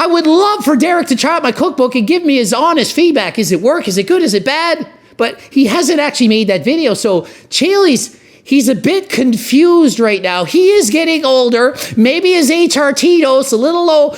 I would love for Derek to try out my cookbook and give me his honest feedback. Is it work? Is it good? Is it bad? But he hasn't actually made that video. So Chael, he's a bit confused right now. He is getting older. Maybe his HRT dose a little low.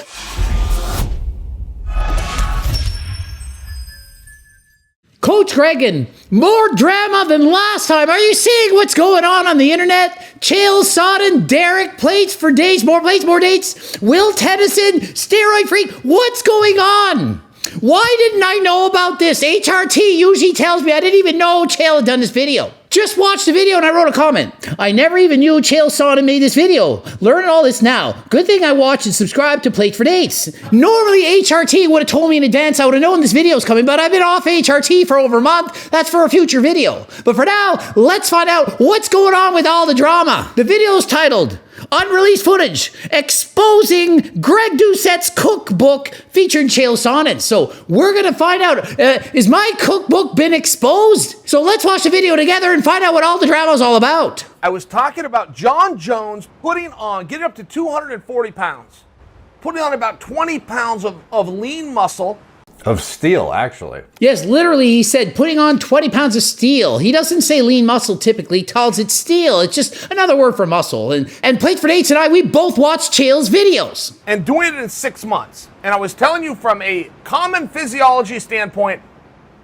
Coach Gregan, more drama than last time. Are you seeing what's going on the internet? Chael Sonnen, Derek, plates for dates, more dates. Will Tennyson, steroid freak. What's going on? Why didn't I know about this? HRT usually tells me. I didn't even know Chael had done this video. Just watched the video and I wrote a comment. I never even knew Chael Sonnen made this video. Learning all this now. Good thing I watched and subscribed to Plate for Dates. Normally HRT would have told me in advance. I would have known this video is coming, but I've been off HRT for over a month. That's for a future video. But for now, let's find out what's going on with all the drama. The video is titled Unreleased Footage Exposing Greg Doucette's Cookbook featuring Chael Sonnen. So we're going to find out, is my cookbook been exposed? So let's watch the video together and find out what all the drama is all about. I was talking about John Jones getting up to 240 pounds, putting on about 20 pounds of lean muscle. Of steel, actually. Yes, literally, he said putting on 20 pounds of steel. He doesn't say lean muscle typically. He calls it steel. It's just another word for muscle. And Plate for Dates and I, we both watched Chael's videos. And doing it in 6 months. And I was telling you from a common physiology standpoint,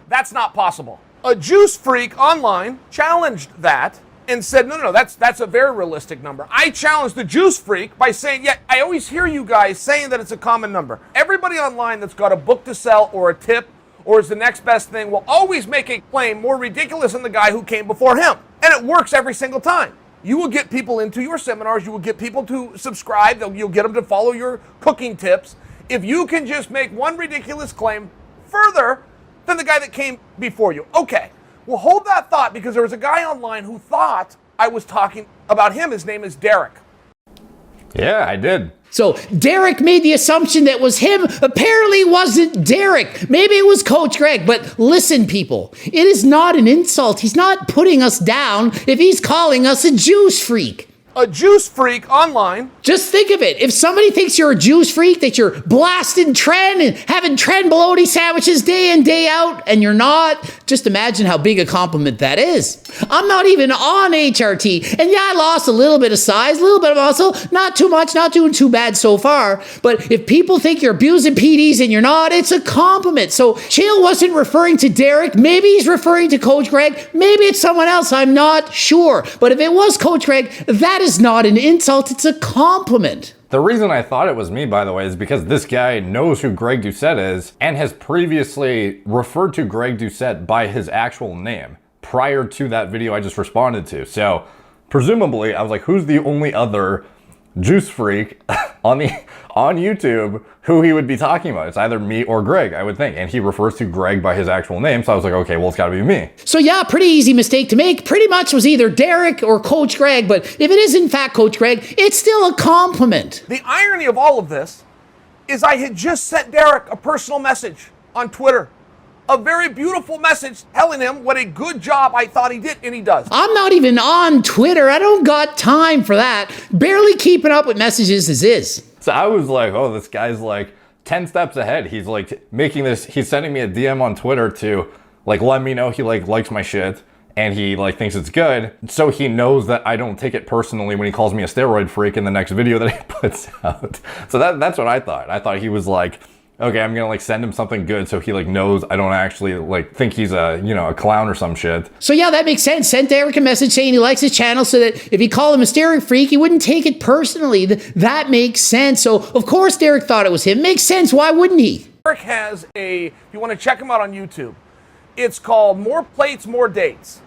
that's not possible. A juice freak online challenged that and said, no, that's a very realistic number. I challenged the juice freak by saying, yeah, I always hear you guys saying that it's a common number. Everybody online that's got a book to sell or a tip or is the next best thing will always make a claim more ridiculous than the guy who came before him. And it works every single time. You will get people into your seminars. You will get people to subscribe. You'll get them to follow your cooking tips. If you can just make one ridiculous claim further than the guy that came before you. Okay. Well, hold that thought because there was a guy online who thought I was talking about him. His name is Derek. Yeah, I did. So Derek made the assumption that was him. Apparently it wasn't Derek. Maybe it was Coach Greg. But listen, people, it is not an insult. He's not putting us down if he's calling us a juice freak. A juice freak online. Just think of it. If somebody thinks you're a juice freak, that you're blasting Tren and having Tren bologna sandwiches day in, day out, and you're not, just imagine how big a compliment that is. I'm not even on HRT. And yeah, I lost a little bit of size, a little bit of muscle. Not too much, not doing too bad so far. But if people think you're abusing PDs and you're not, it's a compliment. So Chael wasn't referring to Derek. Maybe he's referring to Coach Greg. Maybe it's someone else. I'm not sure. But if it was Coach Greg, that is not an insult, it's a compliment. The reason I thought it was me, by the way, is because this guy knows who Greg Doucette is and has previously referred to Greg Doucette by his actual name prior to that video I just responded to. So presumably, I was like, who's the only other juice freak on YouTube who he would be talking about? It's either me or Greg, I would think. And he refers to Greg by his actual name. So I was like, okay, well, it's gotta be me. So yeah, pretty easy mistake to make. Pretty much was either Derek or Coach Greg. But if it is in fact Coach Greg, it's still a compliment. The irony of all of this is I had just sent Derek a personal message on Twitter. A very beautiful message telling him what a good job I thought he did, and he does. I'm not even on Twitter. I don't got time for that. Barely keeping up with messages as is. So I was like, oh, this guy's like 10 steps ahead. He's like making this, he's sending me a DM on Twitter to like let me know he like likes my shit and he like thinks it's good. So he knows that I don't take it personally when he calls me a steroid freak in the next video that he puts out. So that's what I thought. I thought he was like, okay, I'm gonna like send him something good so he like knows I don't actually like think he's a, you know, a clown or some shit. So yeah, that makes sense. Sent Derek a message saying he likes his channel so that if he called him a steroid freak, he wouldn't take it personally. That makes sense. So of course Derek thought it was him. Makes sense. Why wouldn't he? Derek has if you want to check him out on YouTube, it's called More Plates, More Dates.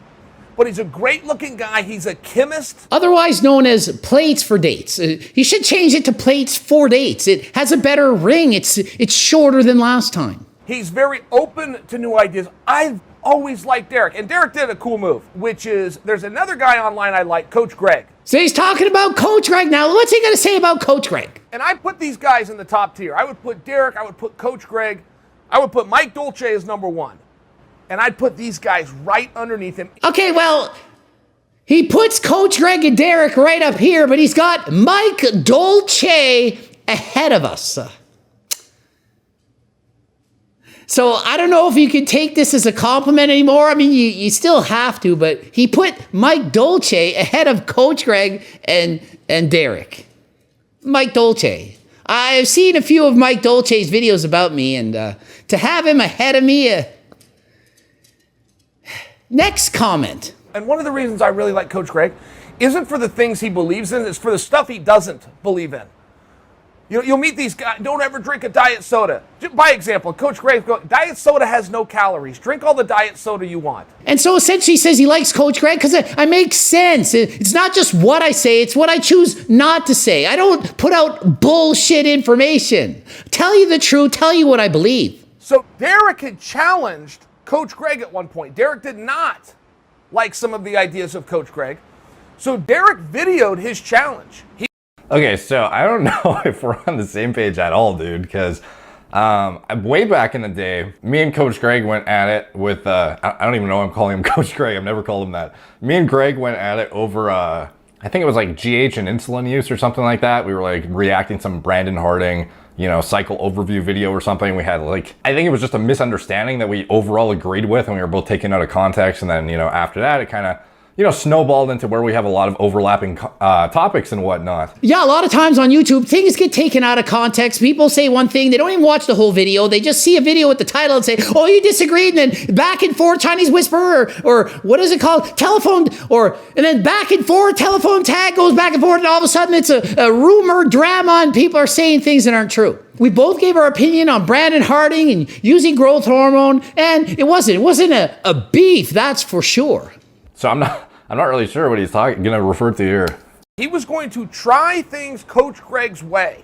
But he's a great looking guy. He's a chemist. Otherwise known as Plates for Dates. He should change it to Plates for Dates. It has a better ring. It's shorter than last time. He's very open to new ideas. I've always liked Derek. And Derek did a cool move, which is there's another guy online I like, Coach Greg. So he's talking about Coach Greg now. What's he going to say about Coach Greg? And I put these guys in the top tier. I would put Derek. I would put Coach Greg. I would put Mike Dolce as number one. And I'd put these guys right underneath him. Okay, well, he puts Coach Greg and Derek right up here, but he's got Mike Dolce ahead of us. So I don't know if you can take this as a compliment anymore. I mean, you still have to, but he put Mike Dolce ahead of Coach Greg and Derek. Mike Dolce. I've seen a few of Mike Dolce's videos about me, and to have him ahead of me. Next comment. And one of the reasons I really like Coach Greg isn't for the things he believes in, it's for the stuff he doesn't believe in. You'll meet these guys, don't ever drink a diet soda. By example, Coach Greg goes, diet soda has no calories. Drink all the diet soda you want. And so essentially he says he likes Coach Greg because I make sense. It's not just what I say, it's what I choose not to say. I don't put out bullshit information. Tell you the truth, tell you what I believe. So Derek had challenged Coach Greg at one point. Derek did not like some of the ideas of Coach Greg. So Derek videoed his challenge. Okay, so I don't know if we're on the same page at all, dude, because way back in the day, me and Coach Greg went at it with, I don't even know why I'm calling him Coach Greg. I've never called him that. Me and Greg went at it over, I think it was like GH and insulin use or something like that. We were like reacting to some Brandon Harding, cycle overview video or something. We had I think it was just a misunderstanding that we overall agreed with, and we were both taken out of context. And then, after that, it kind of, snowballed into where we have a lot of overlapping topics and whatnot. Yeah, a lot of times on YouTube, things get taken out of context. People say one thing, they don't even watch the whole video. They just see a video with the title and say, oh, you disagreed, and then back and forth, Chinese whisper, or what is it called? Telephone, and then back and forth, telephone tag goes back and forth, and all of a sudden it's a rumor, drama, and people are saying things that aren't true. We both gave our opinion on Brandon Harding and using growth hormone, and it wasn't a beef, that's for sure. So I'm not really sure what he's going to refer to here. He was going to try things Coach Greg's way.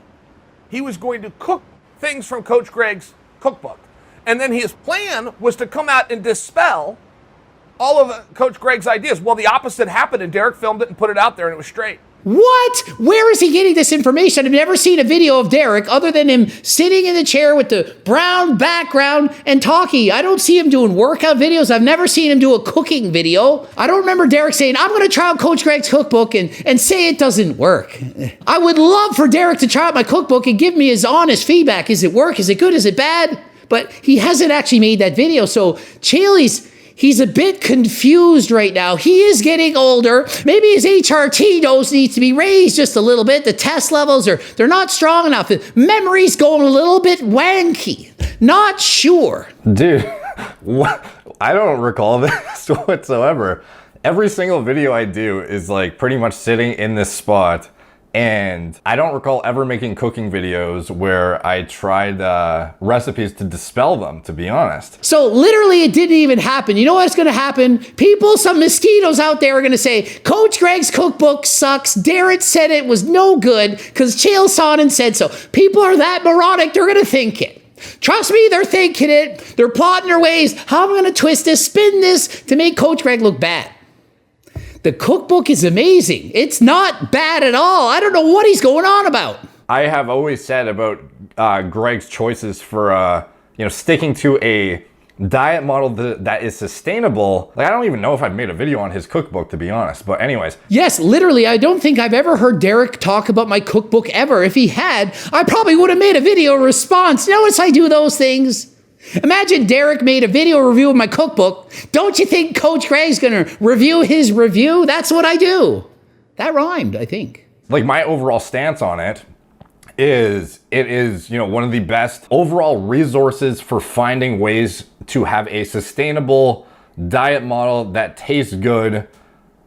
He was going to cook things from Coach Greg's cookbook. And then his plan was to come out and dispel all of Coach Greg's ideas. Well, the opposite happened, and Derek filmed it and put it out there, and it was straight. What? Where is he getting this information? I've never seen a video of Derek other than him sitting in the chair with the brown background and talking. I don't see him doing workout videos. I've never seen him do a cooking video. I don't remember Derek saying, I'm going to try out Coach Greg's cookbook and say it doesn't work. I would love for Derek to try out my cookbook and give me his honest feedback. Is it work? Is it good? Is it bad? But he hasn't actually made that video. So Chael, he's a bit confused right now. He is getting older. Maybe his HRT dose needs to be raised just a little bit. The test levels they're not strong enough. The memory's going a little bit wanky. Not sure. Dude, I don't recall this whatsoever. Every single video I do is pretty much sitting in this spot. And I don't recall ever making cooking videos where I tried recipes to dispel them, to be honest. So literally it didn't even happen. You know what's going to happen? Some mosquitoes out there are going to say, Coach Greg's cookbook sucks. Derek said it was no good because Chael Sonnen said so. People are that moronic, they're going to think it. Trust me, they're thinking it. They're plotting their ways. How am I going to twist this, spin this to make Coach Greg look bad? The cookbook is amazing. It's not bad at all. I don't know what he's going on about. I have always said about Greg's choices for sticking to a diet model that is sustainable. I don't even know if I've made a video on his cookbook, to be honest. But anyways. Yes, literally, I don't think I've ever heard Derek talk about my cookbook ever. If he had, I probably would have made a video response. Notice I do those things. Imagine Derek made a video review of my cookbook. Don't you think Coach Greg's going to review his review? That's what I do. That rhymed, I think. My overall stance on it is one of the best overall resources for finding ways to have a sustainable diet model that tastes good,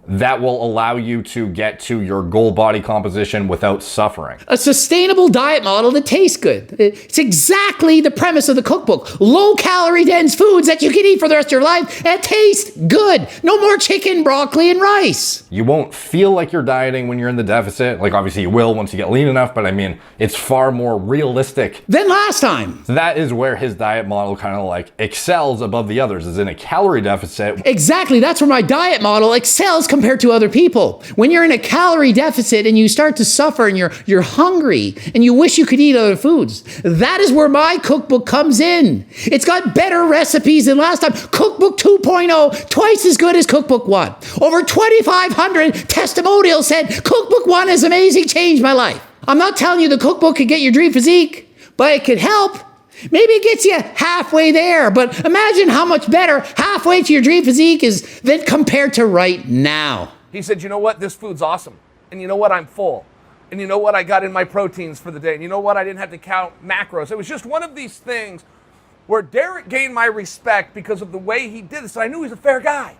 that will allow you to get to your goal body composition without suffering. A sustainable diet model that tastes good. It's exactly the premise of the cookbook. Low-calorie dense foods that you can eat for the rest of your life and taste good. No more chicken, broccoli, and rice. You won't feel like you're dieting when you're in the deficit. Obviously you will once you get lean enough, but it's far more realistic than last time. So that is where his diet model kind of excels above the others, is in a calorie deficit. Exactly, that's where my diet model excels compared to other people. When you're in a calorie deficit and you start to suffer and you're hungry and you wish you could eat other foods, that is where my cookbook comes in. It's got better recipes than last time. Cookbook 2.0, twice as good as Cookbook 1. Over 2,500 testimonials said Cookbook 1 is amazing, changed my life. I'm not telling you the cookbook could get your dream physique, but it could help. Maybe it gets you halfway there, but imagine how much better halfway to your dream physique is than compared to right now. He said, you know what? This food's awesome. And you know what? I'm full. And you know what? I got in my proteins for the day. And you know what? I didn't have to count macros. It was just one of these things where Derek gained my respect because of the way he did this. And I knew he was a fair guy.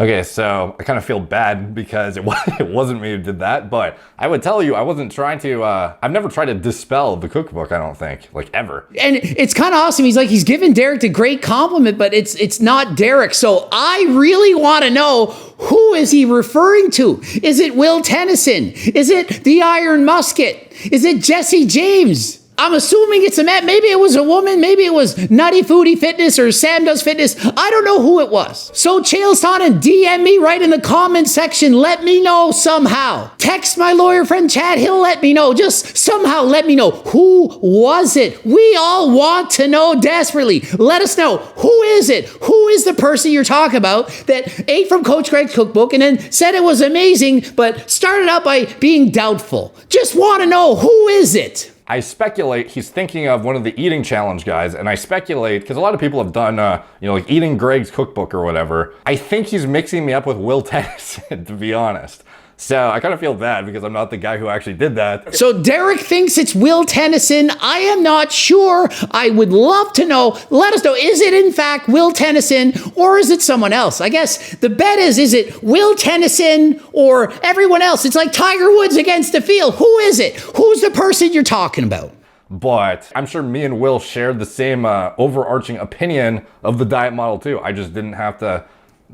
Okay, so I kind of feel bad because it wasn't me who did that, but I would tell you I wasn't trying to, I've never tried to dispel the cookbook, I don't think, like ever. And it's kind of awesome. He's giving Derek the great compliment, but it's not Derek. So I really want to know, who is he referring to? Is it Will Tennyson? Is it the Iron Musket? Is it Jesse James? I'm assuming it's a man. Maybe it was a woman. Maybe it was Nutty Foodie Fitness or Sam Does Fitness. I don't know who it was. So Chael Sonnen, DM me right in the comment section. Let me know somehow. Text my lawyer friend Chad. He'll let me know. Just somehow let me know. Who was it? We all want to know desperately. Let us know. Who is it? Who is the person you're talking about that ate from Coach Greg's cookbook and then said it was amazing, but started out by being doubtful? Just want to know, who is it? I speculate he's thinking of one of the eating challenge guys, and I speculate, because a lot of people have done, like eating Greg's cookbook or whatever. I think he's mixing me up with Will Tennyson, to be honest. So I kind of feel bad because I'm not the guy who actually did that. So Derek thinks it's Will Tennyson. I am not sure. I would love to know. Let us know. Is it in fact Will Tennyson, or is it someone else? I guess the bet is it Will Tennyson or everyone else? It's like Tiger Woods against the field. Who is it? Who's the person you're talking about? But I'm sure me and Will shared the same overarching opinion of the diet model too. I just didn't have to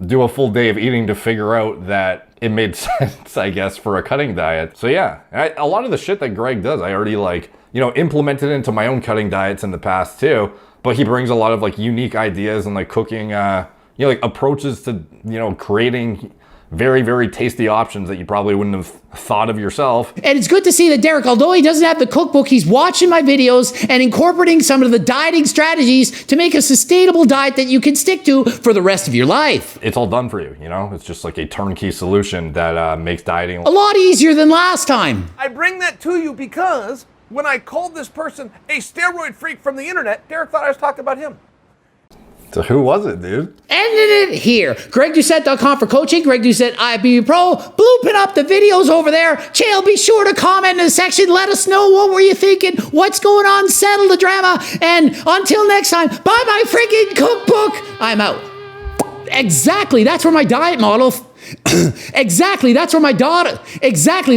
do a full day of eating to figure out that it made sense, I guess, for a cutting diet. So yeah, a lot of the shit that Greg does, I already implemented into my own cutting diets in the past too. But he brings a lot of like unique ideas and like cooking, like approaches to, creating very, very tasty options that you probably wouldn't have thought of yourself. And it's good to see that Derek, although he doesn't have the cookbook, he's watching my videos and incorporating some of the dieting strategies to make a sustainable diet that you can stick to for the rest of your life. It's all done for you, It's just like a turnkey solution that makes dieting a lot easier than last time. I bring that to you because when I called this person a steroid freak from the internet, Derek thought I was talking about him. So who was it, dude? Ended it here. GregDoucette.com for coaching. Greg Doucette, IFBB Pro. Blooping up the videos over there. Chael, be sure to comment in the section. Let us know, what were you thinking? What's going on? Settle the drama. And until next time, buy my freaking cookbook. I'm out. Exactly. That's where my diet model. Exactly. That's where my daughter. Exactly.